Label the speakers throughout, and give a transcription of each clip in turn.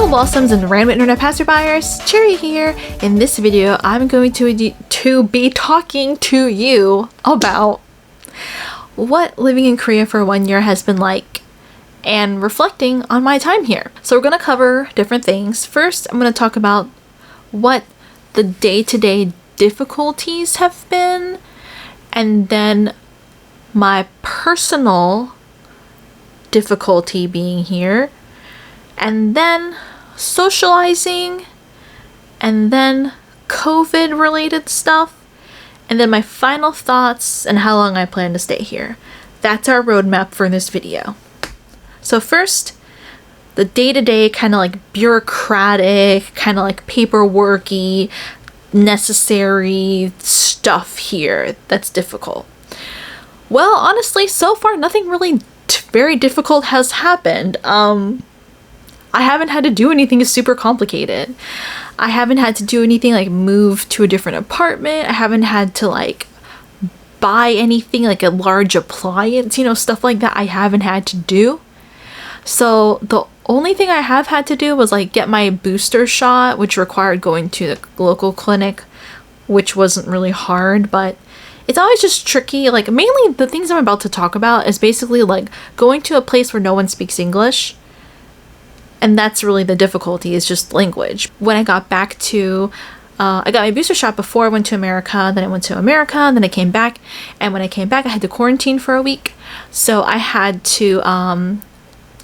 Speaker 1: Hello Blossoms and random internet passerbyers, Cherry here. In this video, I'm going to be talking to you about what living in Korea for 1 year has been like and reflecting on my time here. So we're going to cover different things. First, I'm going to talk about what the day-to-day difficulties have been, and then my personal difficulty being here, and then socializing, and then COVID related stuff, and then my final thoughts and how long I plan to stay here. That's our roadmap for this video. So first, the day-to-day kind of like bureaucratic, kind of like paperworky, necessary stuff here that's difficult. Well, honestly, so far nothing really very difficult has happened. I haven't had to do anything super complicated. I haven't had to do anything like move to a different apartment. I haven't had to like buy anything like a large appliance, stuff like that I haven't had to do. So the only thing I have had to do was like get my booster shot, which required going to the local clinic, which wasn't really hard, but it's always just tricky. Like mainly the things I'm about to talk about is basically like going to a place where no one speaks English. And that's really the difficulty, is just language. When I got back to, I got my booster shot before I went to America, then I went to America, then I came back. And when I came back, I had to quarantine for a week. So I had to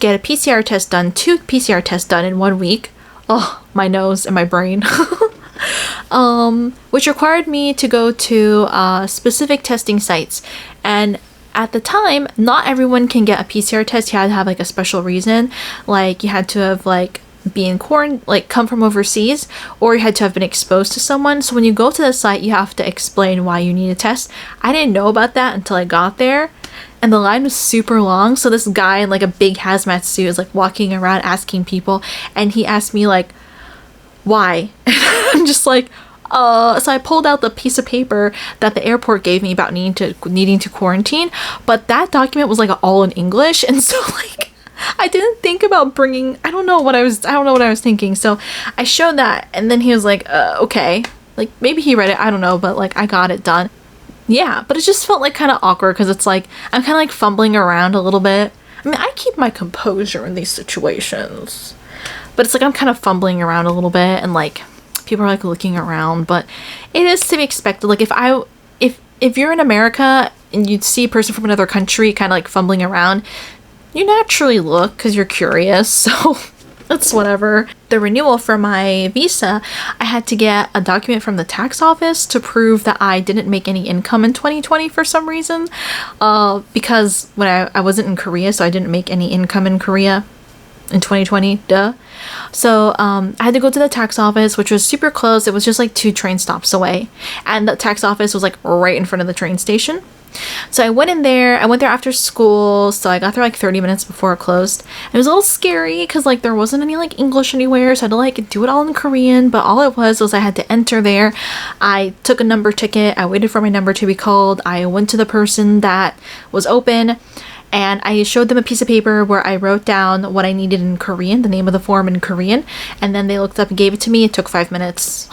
Speaker 1: get a PCR test done, 2 PCR tests done in 1 week. Oh, my nose and my brain. Which required me to go to specific testing sites. And at the time, not everyone can get a PCR test. You had to have like a special reason. Like you had to have like been come from overseas, or you had to have been exposed to someone. So when you go to the site, you have to explain why you need a test. I didn't know about that until I got there. And the line was super long. So this guy in like a big hazmat suit is like walking around asking people. And he asked me like, why? I'm just like, so I pulled out the piece of paper that the airport gave me about needing to quarantine, but that document was like all in English, and so like I didn't think about bringing. I don't know what I was thinking. So I showed that, and then he was like, okay, like maybe he read it. I don't know, but like I got it done. Yeah, but it just felt like kind of awkward because it's like I'm kind of like fumbling around a little bit. I mean, I keep my composure in these situations, but it's like I'm kind of fumbling around a little bit, and like people are like looking around, but it is to be expected. Like if you're in America and you'd see a person from another country kind of like fumbling around, you naturally look because you're curious. So that's whatever. The renewal for my visa, I had to get a document from the tax office to prove that I didn't make any income in 2020 for some reason, because when I wasn't in Korea, so I didn't make any income in Korea in 2020, duh. So I had to go to the tax office, which was super close. It was just like 2 train stops away, and the tax office was like right in front of the train station. So I went there after school, so I got there like 30 minutes before it closed. It was a little scary because like there wasn't any like English anywhere, so I had to like do it all in Korean, but all it was I had to enter there. I took a number ticket, I waited for my number to be called, I went to the person that was open, and I showed them a piece of paper where I wrote down what I needed in Korean, the name of the form in Korean, and then they looked up and gave it to me. It took 5 minutes.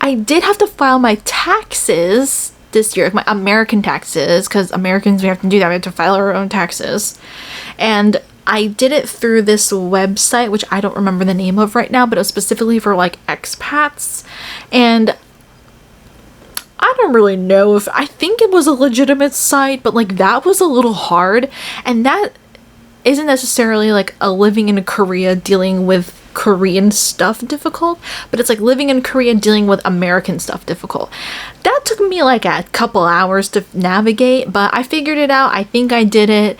Speaker 1: I did have to file my taxes this year, my American taxes, because Americans, we have to do that. We have to file our own taxes. And I did it through this website, which I don't remember the name of right now, but it was specifically for like expats. And I don't really know if I think it was a legitimate site, but like that was a little hard, and that isn't necessarily like a living in Korea dealing with Korean stuff difficult, but it's like living in Korea dealing with American stuff difficult. That took me like a couple hours to navigate, but I figured it out. I think I did it.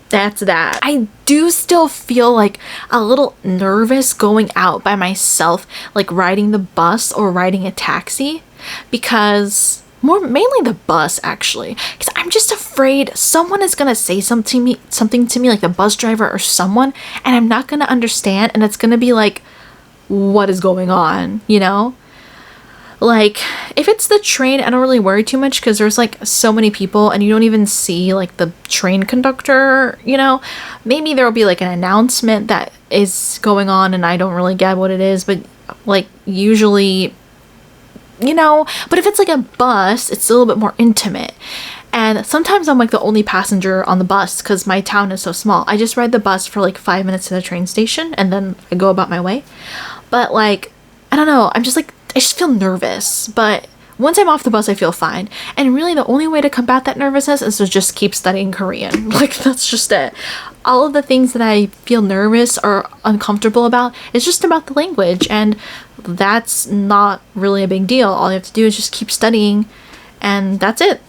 Speaker 1: That's that. I do still feel like a little nervous going out by myself, like riding the bus or riding a taxi, because mainly the bus actually, because I'm just afraid someone is gonna say something to me, like the bus driver or someone, and I'm not gonna understand, and it's gonna be like, what is going on, Like, if it's the train, I don't really worry too much because there's like so many people and you don't even see like the train conductor, you know? Maybe there'll be like an announcement that is going on and I don't really get what it is, but like usually, you know, but if it's like a bus, it's a little bit more intimate. And sometimes I'm like the only passenger on the bus because my town is so small. I just ride the bus for like 5 minutes to the train station and then I go about my way. But like, I don't know, I'm just like, I just feel nervous. But once I'm off the bus, I feel fine. And really the only way to combat that nervousness is to just keep studying Korean. Like, that's just it. All of the things that I feel nervous or uncomfortable about is just about the language. And that's not really a big deal. All you have to do is just keep studying and that's it.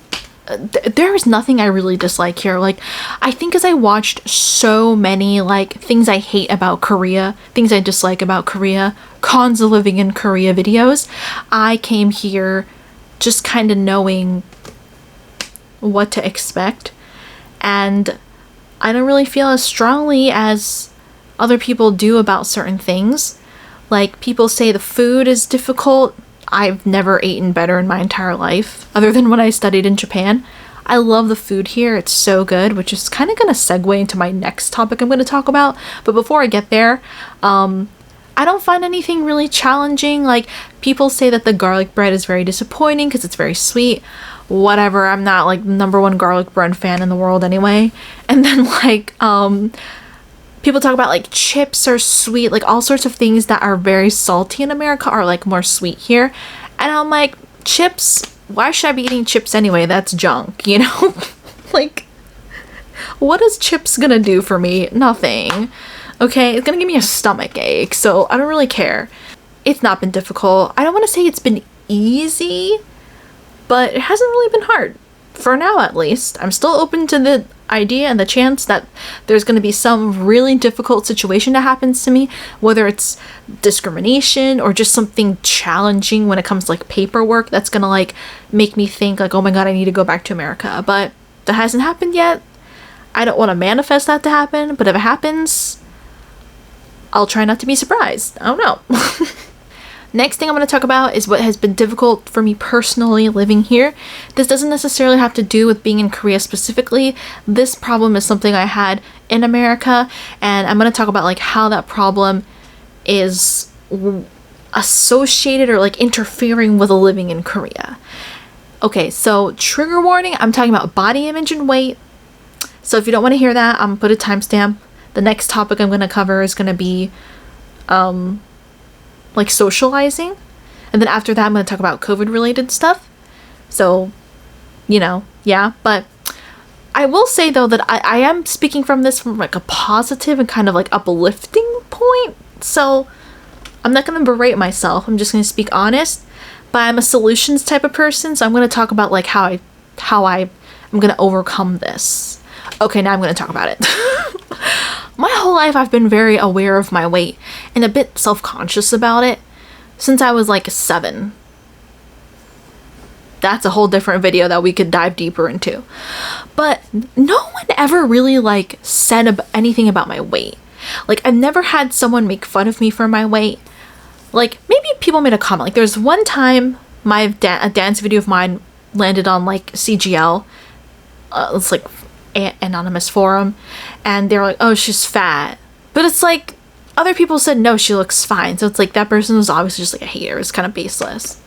Speaker 1: There is nothing I really dislike here. Like, I think as I watched so many like things I hate about Korea, things I dislike about Korea, cons of living in Korea videos, I came here just kind of knowing what to expect, and I don't really feel as strongly as other people do about certain things. Like, people say the food is difficult. I've never eaten better in my entire life, other than when I studied in Japan. I love the food here. It's so good, which is kind of going to segue into my next topic I'm going to talk about. But before I get there, I don't find anything really challenging. Like, people say that the garlic bread is very disappointing because it's very sweet. Whatever, I'm not like the #1 garlic bread fan in the world anyway. And then like, people talk about like chips are sweet, like all sorts of things that are very salty in America are like more sweet here. And I'm like, chips? Why should I be eating chips anyway? That's junk, you know? Like, what is chips gonna do for me? Nothing. Okay, it's gonna give me a stomach ache, so I don't really care. It's not been difficult. I don't want to say it's been easy, but it hasn't really been hard. For now, at least. I'm still open to the idea and the chance that there's going to be some really difficult situation that happens to me, whether it's discrimination or just something challenging when it comes to like paperwork that's going to like make me think like, oh my god, I need to go back to America. But that hasn't happened yet. I don't want to manifest that to happen, but if it happens, I'll try not to be surprised. I don't know. Next thing I'm going to talk about is what has been difficult for me personally living here. This doesn't necessarily have to do with being in Korea specifically. This problem is something I had in America, and I'm going to talk about like how that problem is associated or like interfering with living in Korea. Okay, so trigger warning, I'm talking about body image and weight. So if you don't want to hear that, I'm going to put a timestamp. The next topic I'm going to cover is going to be like socializing, and then after that I'm going to talk about COVID related stuff. So, you know, yeah, but I will say though that I am speaking from this from like a positive and kind of like uplifting point, so I'm not going to berate myself. I'm just going to speak honest, but I'm a solutions type of person, so I'm going to talk about like how I'm going to overcome this. Okay, now I'm going to talk about it. My whole life I've been very aware of my weight and a bit self-conscious about it since I was like 7. That's a whole different video that we could dive deeper into. But no one ever really like said anything about my weight. Like, I've never had someone make fun of me for my weight. Like, maybe people made a comment. Like, there's one time a dance video of mine landed on like CGL. It's like anonymous forum, and they're like, oh, she's fat, but it's like other people said no, she looks fine, so it's like that person was obviously just like a hater. It's kind of baseless.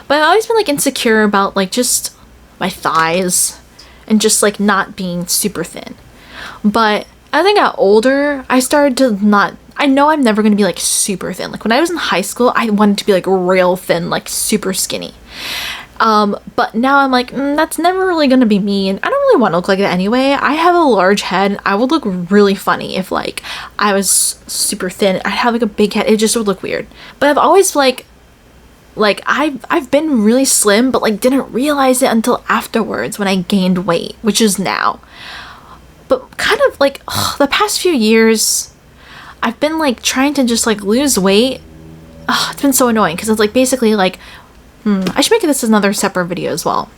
Speaker 1: But I've always been like insecure about like just my thighs and just like not being super thin. But as I got older, I started to not, I know I'm never going to be like super thin. Like when I was in high school, I wanted to be like real thin, like super skinny. But now I'm like, that's never really gonna be me, and I don't really want to look like that anyway. I have a large head. I would look really funny if like I was super thin. I'd have like a big head. It just would look weird. But I've always like I've been really slim, but like didn't realize it until afterwards when I gained weight, which is now. But kind of like the past few years, I've been like trying to just like lose weight. It's been so annoying because it's like basically like I should make this another separate video as well.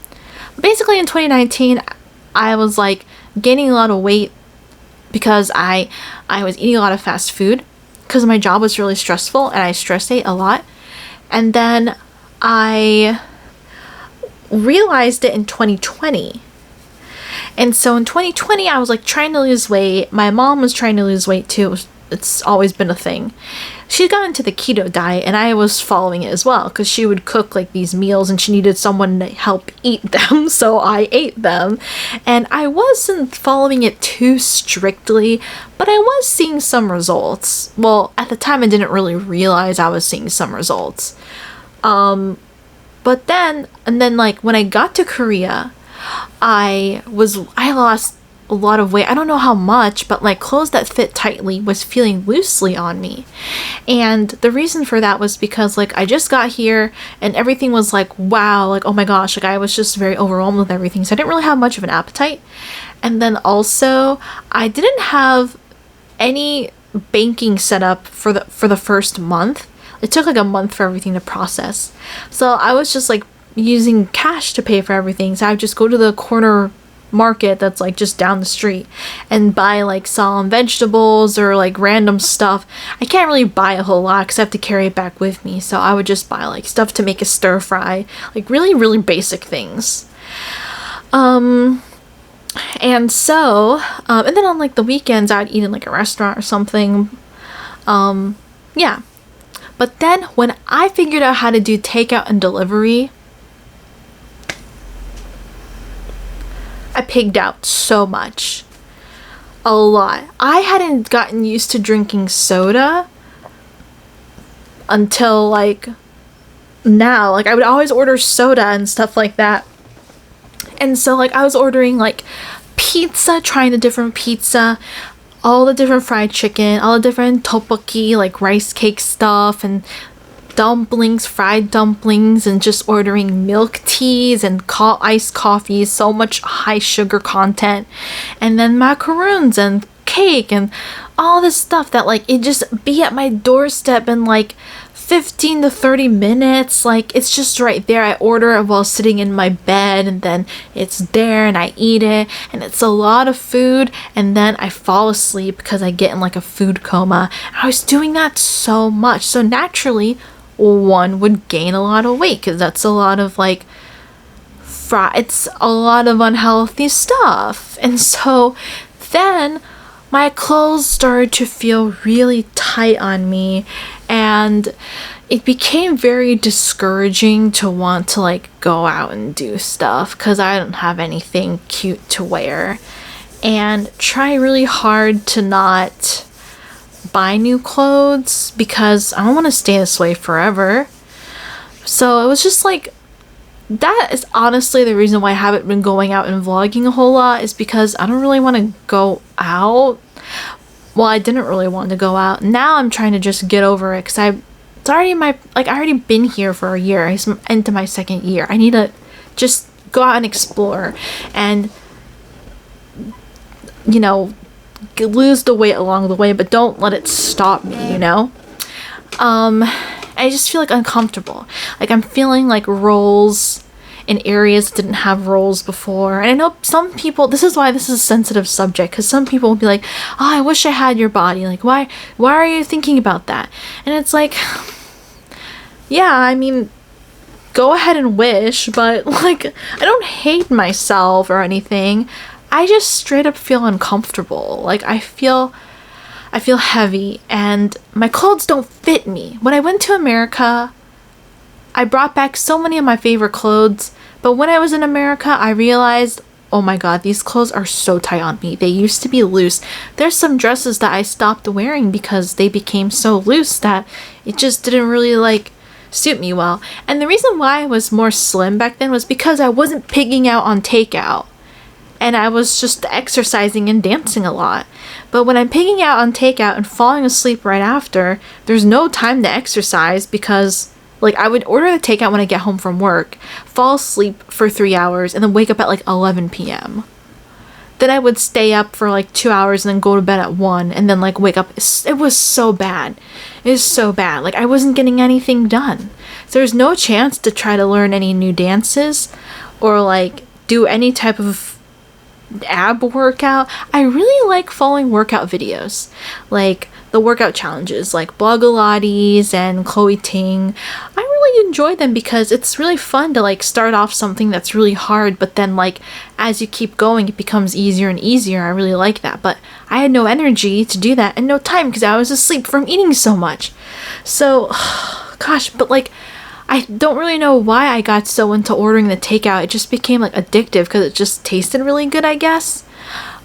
Speaker 1: Basically in 2019, I was like gaining a lot of weight because I was eating a lot of fast food because my job was really stressful and I stress ate a lot. And then I realized it in 2020. And so in 2020, I was like trying to lose weight. My mom was trying to lose weight too. It's always been a thing. She got into the keto diet and I was following it as well because she would cook like these meals and she needed someone to help eat them. So I ate them and I wasn't following it too strictly, but I was seeing some results. Well, at the time I didn't really realize I was seeing some results. But then like when I got to Korea, I lost a lot of weight. I don't know how much, but like clothes that fit tightly was feeling loosely on me. And the reason for that was because like I just got here and everything was like, wow, like, oh my gosh, like I was just very overwhelmed with everything. So I didn't really have much of an appetite. And then also I didn't have any banking set up for the first month. It took like a month for everything to process. So I was just like using cash to pay for everything. So I would just go to the corner market that's like just down the street and buy like some vegetables or like random stuff. I can't really buy a whole lot because I have to carry it back with me. So I would just buy like stuff to make a stir fry, like really, really basic things. And so, and then on like the weekends, I'd eat in like a restaurant or something. Yeah. But then when I figured out how to do takeout and delivery, I pigged out so much. A lot. I hadn't gotten used to drinking soda until like now. Like I would always order soda and stuff like that. And so like I was ordering like pizza, trying the different pizza, all the different fried chicken, all the different tteokbokki, like rice cake stuff, and dumplings, fried dumplings, and just ordering milk teas and iced coffees, so much high sugar content, and then macaroons and cake and all this stuff that like it just be at my doorstep in like 15 to 30 minutes. Like it's just right there. I order it while sitting in my bed and then it's there and I eat it, and it's a lot of food, and then I fall asleep because I get in like a food coma. I was doing that so much, so naturally one would gain a lot of weight because that's a lot of like it's a lot of unhealthy stuff. And so then my clothes started to feel really tight on me, and it became very discouraging to want to like go out and do stuff because I don't have anything cute to wear, and try really hard to not buy new clothes because I don't want to stay this way forever. So it was just like, that is honestly the reason why I haven't been going out and vlogging a whole lot, is because I don't really want to go out. Well, I didn't really want to go out. Now I'm trying to just get over it because it's already I already been here for a year. I'm into my second year. I need to just go out and explore and, you know, lose the weight along the way, but don't let it stop me, you know? I just feel like uncomfortable. Like I'm feeling like rolls in areas that didn't have rolls before. And I know some people, this is why this is a sensitive subject, because some people will be like, oh, I wish I had your body. Like, why are you thinking about that? And it's like, yeah, I mean, go ahead and wish, but like, I don't hate myself or anything. I just straight up feel uncomfortable. Like I feel heavy and my clothes don't fit me. When I went to America, I brought back so many of my favorite clothes, but when I was in America, I realized, oh my god, these clothes are so tight on me. They used to be loose. There's some dresses that I stopped wearing because they became so loose that it just didn't really like suit me well. And the reason why I was more slim back then was because I wasn't pigging out on takeout. And I was just exercising and dancing a lot. But when I'm pigging out on takeout and falling asleep right after, there's no time to exercise because, like, I would order the takeout when I get home from work, fall asleep for 3 hours, and then wake up at like 11 p.m. Then I would stay up for like 2 hours and then go to bed at 1 and then like wake up. It was so bad. It was so bad. Like I wasn't getting anything done. So there's no chance to try to learn any new dances or like do any type of ab workout. I really like following workout videos, like the workout challenges like Blogilates and Chloe Ting. I really really enjoy them because it's really fun to like start off something that's really hard, but then like as you keep going it becomes easier and easier. I really like that, but I had no energy to do that and no time because I was asleep from eating so much. So gosh, but like I don't really know why I got so into ordering the takeout. It just became like addictive because it just tasted really good, I guess.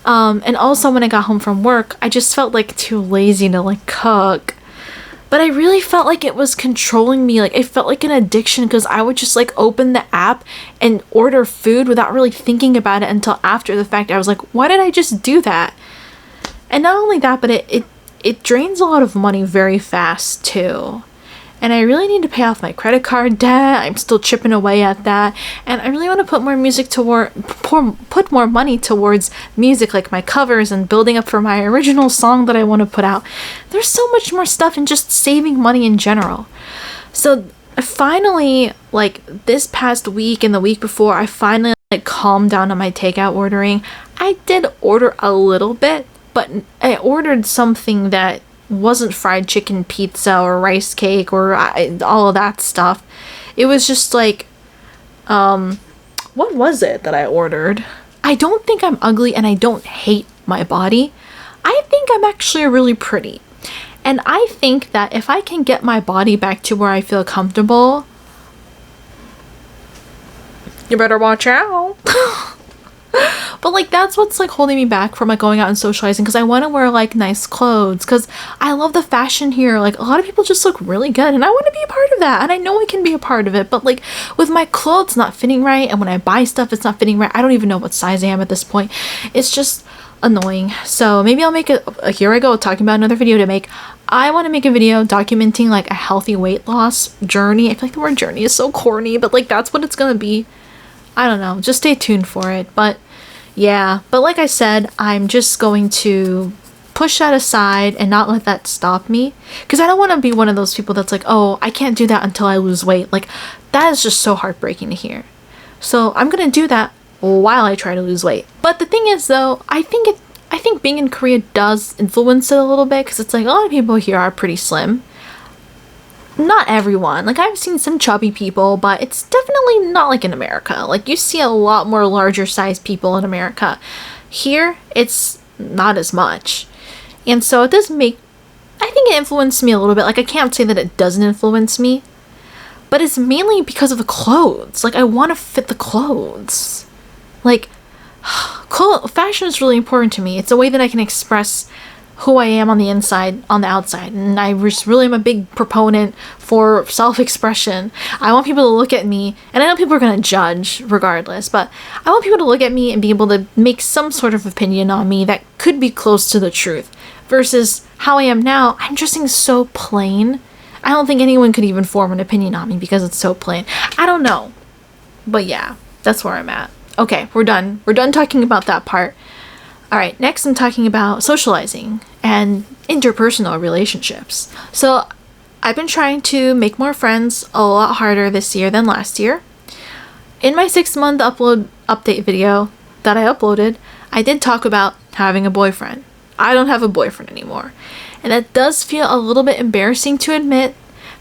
Speaker 1: And also when I got home from work, I just felt like too lazy to like cook. But I really felt like it was controlling me. Like it felt like an addiction because I would just like open the app and order food without really thinking about it until after the fact. I was like, why did I just do that? And not only that, but it drains a lot of money very fast too. And I really need to pay off my credit card debt. I'm still chipping away at that. And I really want to put more put more money towards music, like my covers and building up for my original song that I want to put out. There's so much more stuff in just saving money in general. So I finally, like this past week and the week before, I finally like calmed down on my takeout ordering. I did order a little bit, but I ordered something that wasn't fried chicken pizza or rice cake or all of that stuff. It was just like, what was it that I ordered? I don't think I'm ugly and I don't hate my body. I think I'm actually really pretty. And I think that if I can get my body back to where I feel comfortable, you better watch out. But like that's what's like holding me back from like going out and socializing, because I want to wear like nice clothes because I love the fashion here. Like a lot of people just look really good and I want to be a part of that, and I know I can be a part of it, but like with my clothes not fitting right and when I buy stuff it's not fitting right. I don't even know what size I am at this point. It's just annoying. So maybe I'll make a here I go talking about another video to make. I want to make a video documenting like a healthy weight loss journey. I feel like the word journey is so corny, but like that's what it's gonna be. I don't know, just stay tuned for it. But yeah, but like I said, I'm just going to push that aside and not let that stop me, because I don't want to be one of those people that's like, oh, I can't do that until I lose weight. Like that is just so heartbreaking to hear. So I'm gonna do that while I try to lose weight. But the thing is though, I think being in Korea does influence it a little bit, because it's like a lot of people here are pretty slim. Not everyone. Like I've seen some chubby people, but it's definitely not like in America. Like you see a lot more larger sized people in America. Here, it's not as much. And so it does make, I think it influenced me a little bit. Like I can't say that it doesn't influence me, but it's mainly because of the clothes. Like I want to fit the clothes. Like fashion is really important to me. It's a way that I can express who I am on the inside, on the outside. And I just really am a big proponent for self-expression. I want people to look at me, and I know people are going to judge regardless, but I want people to look at me and be able to make some sort of opinion on me that could be close to the truth. Versus how I am now, I'm dressing so plain. I don't think anyone could even form an opinion on me because it's so plain. I don't know. But yeah, that's where I'm at. Okay, we're done. We're done talking about that part. Alright, next I'm talking about socializing and interpersonal relationships. So I've been trying to make more friends a lot harder this year than last year. In my 6-month update video that I uploaded, I did talk about having a boyfriend. I don't have a boyfriend anymore. And that does feel a little bit embarrassing to admit,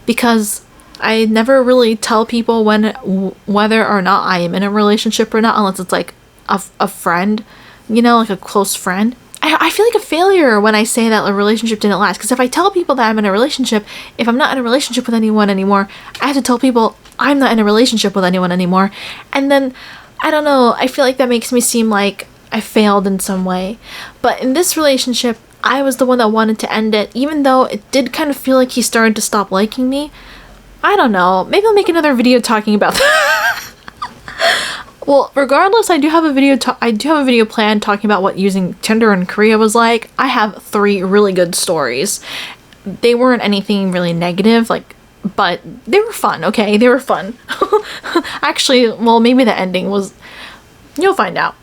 Speaker 1: because I never really tell people whether or not I am in a relationship or not, unless it's like a friend. You know, like a close friend. I feel like a failure when I say that a relationship didn't last. Because if I tell people that I'm in a relationship, if I'm not in a relationship with anyone anymore, I have to tell people I'm not in a relationship with anyone anymore. And then, I don't know, I feel like that makes me seem like I failed in some way. But in this relationship, I was the one that wanted to end it, even though it did kind of feel like he started to stop liking me. I don't know. Maybe I'll make another video talking about that. Well, regardless, I do have a video planned talking about what using Tinder in Korea was like. I have 3 really good stories. They weren't anything really negative, like, but they were fun, okay? They were fun. Actually, well, maybe the ending was, you'll find out.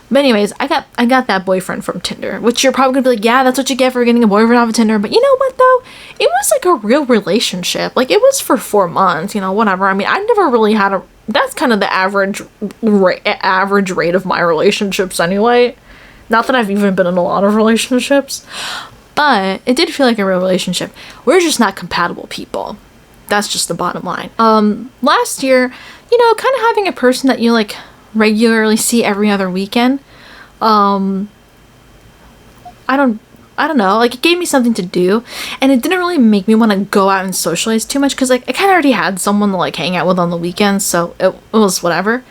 Speaker 1: But anyways, I got that boyfriend from Tinder, which you're probably gonna be like, yeah, that's what you get for getting a boyfriend off of Tinder. But you know what though? It was like a real relationship. Like it was for 4 months, you know, whatever. I mean, I never really had that's kind of the average rate of my relationships anyway. Not that I've even been in a lot of relationships, but it did feel like a real relationship. We're just not compatible people. That's just the bottom line. Last year, you know, kind of having a person that you like regularly see every other weekend, I don't know, like it gave me something to do, and it didn't really make me want to go out and socialize too much because like I kind of already had someone to like hang out with on the weekends, so it was whatever.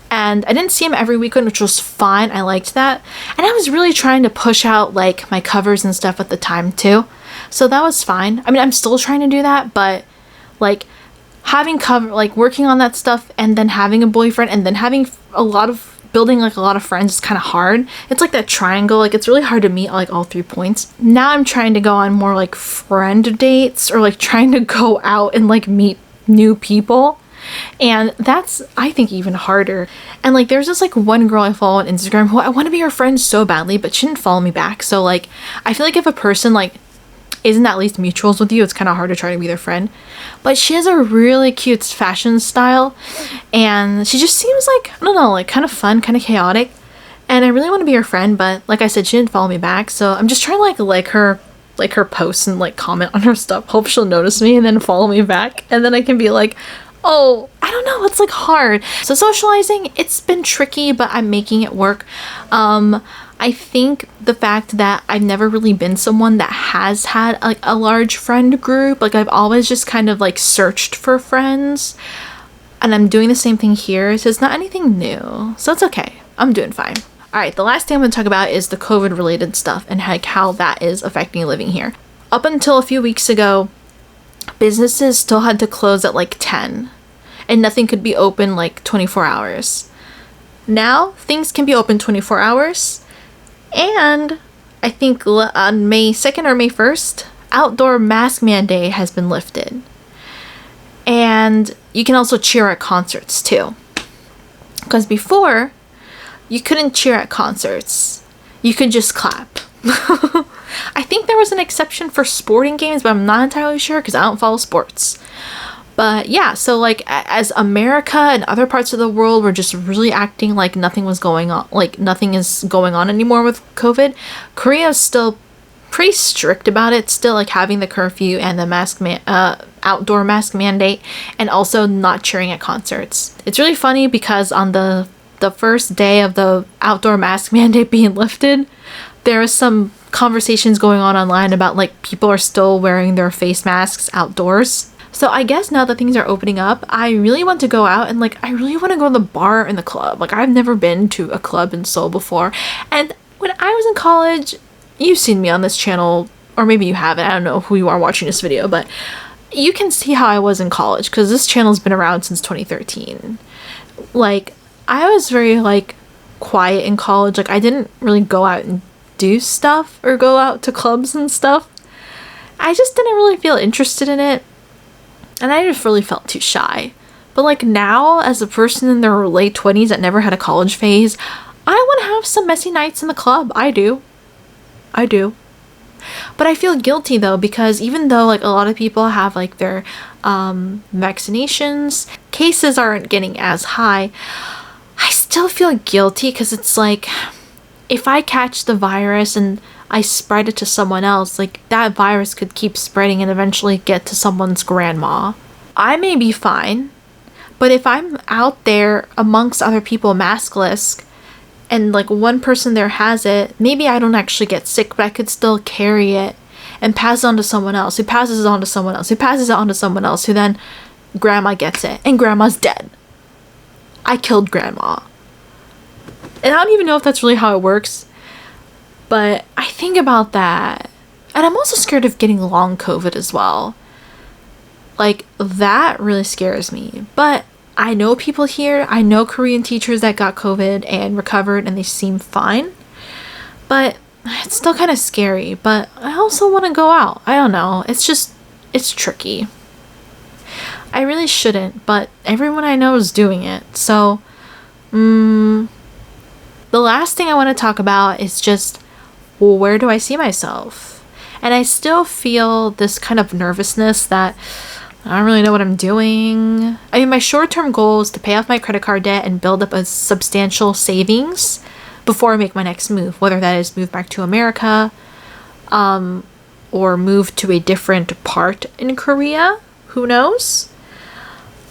Speaker 1: And I didn't see him every weekend, which was fine. I liked that. And I was really trying to push out like my covers and stuff at the time too, so that was fine. I mean, I'm still trying to do that, but like having cover, like working on that stuff, and then having a boyfriend, and then having building like a lot of friends is kind of hard. It's like that triangle, like it's really hard to meet like all 3 points. Now I'm trying to go on more like friend dates, or like trying to go out and like meet new people, and that's, I think, even harder. And like there's this like one girl I follow on Instagram who I want to be her friend so badly, but she didn't follow me back. So like I feel like if a person like isn't at least mutuals with you, it's kind of hard to try to be their friend. But she has a really cute fashion style, and she just seems like, I don't know, like kind of fun, kind of chaotic, and I really want to be her friend. But like I said, she didn't follow me back, so I'm just trying to like her posts and like comment on her stuff, hope she'll notice me and then follow me back, and then I can be like, oh, I don't know, it's like hard. So socializing, it's been tricky, but I'm making it work. I think the fact that I've never really been someone that has had like a large friend group, like I've always just kind of like searched for friends, and I'm doing the same thing here, so it's not anything new, so it's okay. I'm doing fine. All right, the last thing I'm going to talk about is the COVID related stuff and like how that is affecting living here. Up until a few weeks ago, businesses still had to close at like 10, and nothing could be open like 24 hours. Now things can be open 24 hours. And I think on May 2nd or May 1st, outdoor mask mandate has been lifted. And you can also cheer at concerts too. Because before, you couldn't cheer at concerts. You could just clap. I think there was an exception for sporting games, but I'm not entirely sure because I don't follow sports. But yeah, so like as America and other parts of the world were just really acting like nothing was going on, like nothing is going on anymore with COVID, Korea is still pretty strict about it, still like having the curfew and the outdoor mask mandate, and also not cheering at concerts. It's really funny because on the first day of the outdoor mask mandate being lifted, there was some conversations going on online about like people are still wearing their face masks outdoors. So I guess now that things are opening up, I really want to go out and like I really want to go to the bar and the club. Like I've never been to a club in Seoul before. And when I was in college, you've seen me on this channel, or maybe you haven't. I don't know who you are watching this video, but you can see how I was in college because this channel's been around since 2013. Like I was very like quiet in college. Like I didn't really go out and do stuff or go out to clubs and stuff. I just didn't really feel interested in it. And I just really felt too shy. But like now, as a person in their late 20s that never had a college phase, I want to have some messy nights in the club. I do. But I feel guilty though, because even though like a lot of people have like their vaccinations, cases aren't getting as high, I still feel guilty because it's like, if I catch the virus and I spread it to someone else, like that virus could keep spreading and eventually get to someone's grandma. I may be fine, but if I'm out there amongst other people maskless and like one person there has it, maybe I don't actually get sick, but I could still carry it and pass it on to someone else, who passes it on to someone else, who passes it on to someone else, who then grandma gets it and grandma's dead. I killed grandma. And I don't even know if that's really how it works. But I think about that. And I'm also scared of getting long COVID as well. Like, that really scares me. But I know people here. I know Korean teachers that got COVID and recovered and they seem fine. But it's still kind of scary. But I also want to go out. I don't know. It's tricky. I really shouldn't. But everyone I know is doing it. So, the last thing I want to talk about is just, well, where do I see myself? And I still feel this kind of nervousness that I don't really know what I'm doing. I mean, my short-term goal is to pay off my credit card debt and build up a substantial savings before I make my next move, whether that is move back to America, or move to a different part in Korea. Who knows?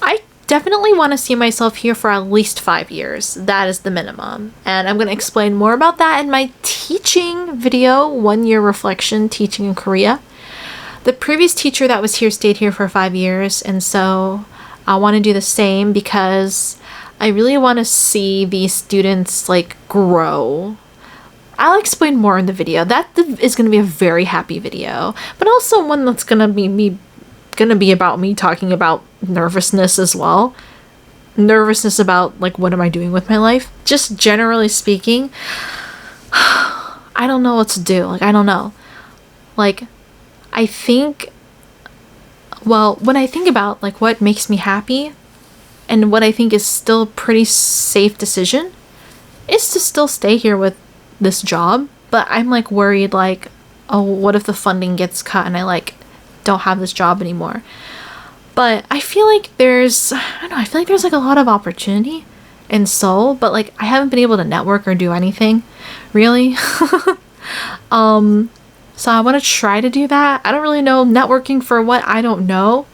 Speaker 1: I definitely want to see myself here for at least 5 years. That is the minimum. And I'm going to explain more about that in my teaching video, 1 year reflection teaching in Korea. The previous teacher that was here stayed here for 5 years, and so I want to do the same because I really want to see these students like grow. I'll explain more in the video. That is going to be a very happy video, but also one that's going to be about me talking about nervousness as well. Nervousness about like, what am I doing with my life? Just generally speaking, I don't know what to do. Like, I don't know. Like, I think, well, when I think about like what makes me happy and what I think is still a pretty safe decision is to still stay here with this job. But I'm like worried like, oh, what if the funding gets cut and I like don't have this job anymore? But I feel like there's like a lot of opportunity in Seoul, but like I haven't been able to network or do anything really. So I want to try to do that. I don't really know networking for what, I don't know.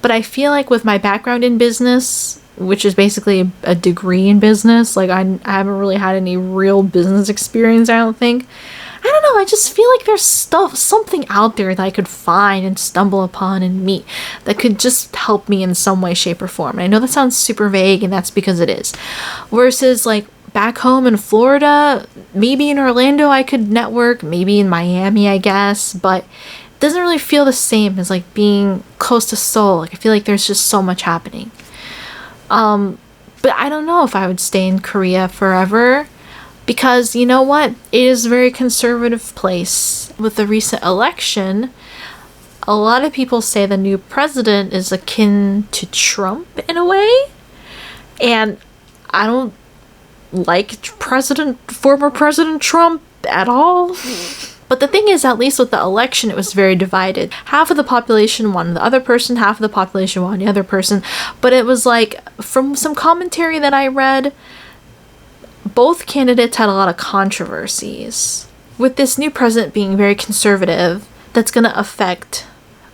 Speaker 1: But I feel like with my background in business, which is basically a degree in business, like I haven't really had any real business experience, I don't think. I don't know, I just feel like there's something out there that I could find and stumble upon and meet that could just help me in some way, shape, or form. And I know that sounds super vague, and that's because it is. Versus like back home in Florida, maybe in Orlando I could network, maybe in Miami, I guess, but it doesn't really feel the same as like being close to Seoul. Like I feel like there's just so much happening. But I don't know if I would stay in Korea forever because you know what? It is a very conservative place. With the recent election, a lot of people say the new president is akin to Trump in a way. And I don't like former President Trump at all. But the thing is, at least with the election, it was very divided. Half of the population wanted the other person, half of the population wanted the other person. But it was like, from some commentary that I read, both candidates had a lot of controversies. With this new president being very conservative, that's going to affect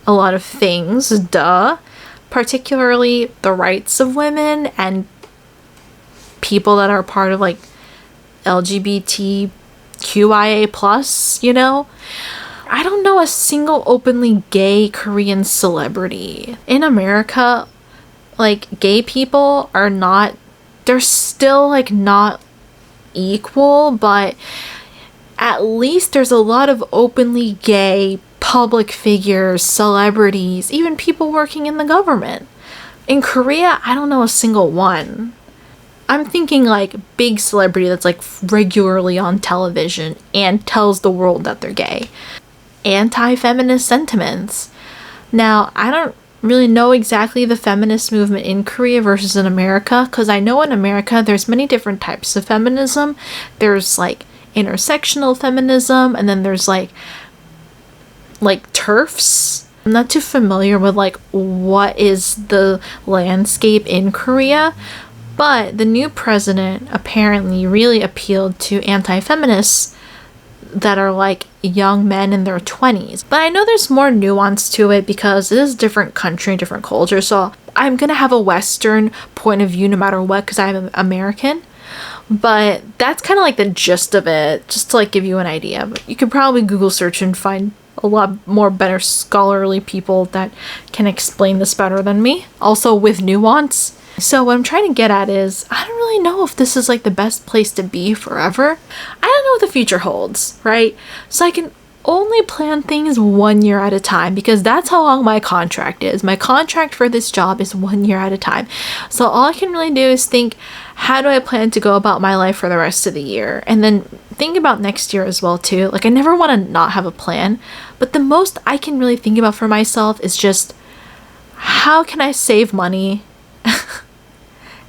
Speaker 1: a lot of things, particularly the rights of women and people that are part of like LGBTQIA+, you know? I don't know a single openly gay Korean celebrity. In America, like gay people are not, they're still like not equal, but at least there's a lot of openly gay public figures, celebrities, even people working in the government. In Korea, I don't know a single one. I'm thinking like big celebrity that's like regularly on television and tells the world that they're gay. Anti-feminist sentiments. Now, I don't really know exactly the feminist movement in Korea versus in America, because I know in America there's many different types of feminism. There's like intersectional feminism, and then there's like TERFs. I'm not too familiar with like what is the landscape in Korea. But the new president apparently really appealed to anti-feminists that are like young men in their 20s. But I know there's more nuance to it because it is a different country, different culture. So I'm going to have a Western point of view no matter what because I'm American. But that's kind of like the gist of it, just to like give you an idea. But you could probably Google search and find a lot more better scholarly people that can explain this better than me. Also with nuance. So what I'm trying to get at is, I don't really know if this is like the best place to be forever. I don't know what the future holds, right? So I can only plan things 1 year at a time because that's how long my contract is. My contract for this job is 1 year at a time. So all I can really do is think, how do I plan to go about my life for the rest of the year? And then think about next year as well too. Like I never want to not have a plan, but the most I can really think about for myself is just, how can I save money?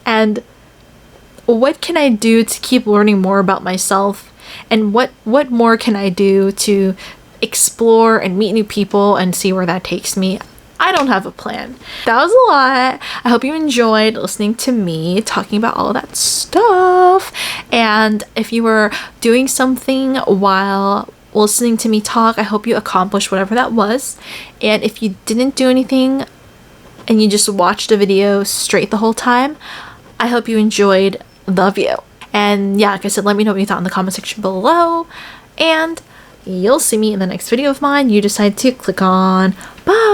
Speaker 1: And what can I do to keep learning more about myself? And what more can I do to explore and meet new people and see where that takes me? I don't have a plan. That was a lot. I hope you enjoyed listening to me talking about all of that stuff. And if you were doing something while listening to me talk, I hope you accomplished whatever that was. And if you didn't do anything, and you just watched the video straight the whole time, I hope you enjoyed the view. And yeah, like I said, let me know what you thought in the comment section below, and you'll see me in the next video of mine you decide to click on. Bye!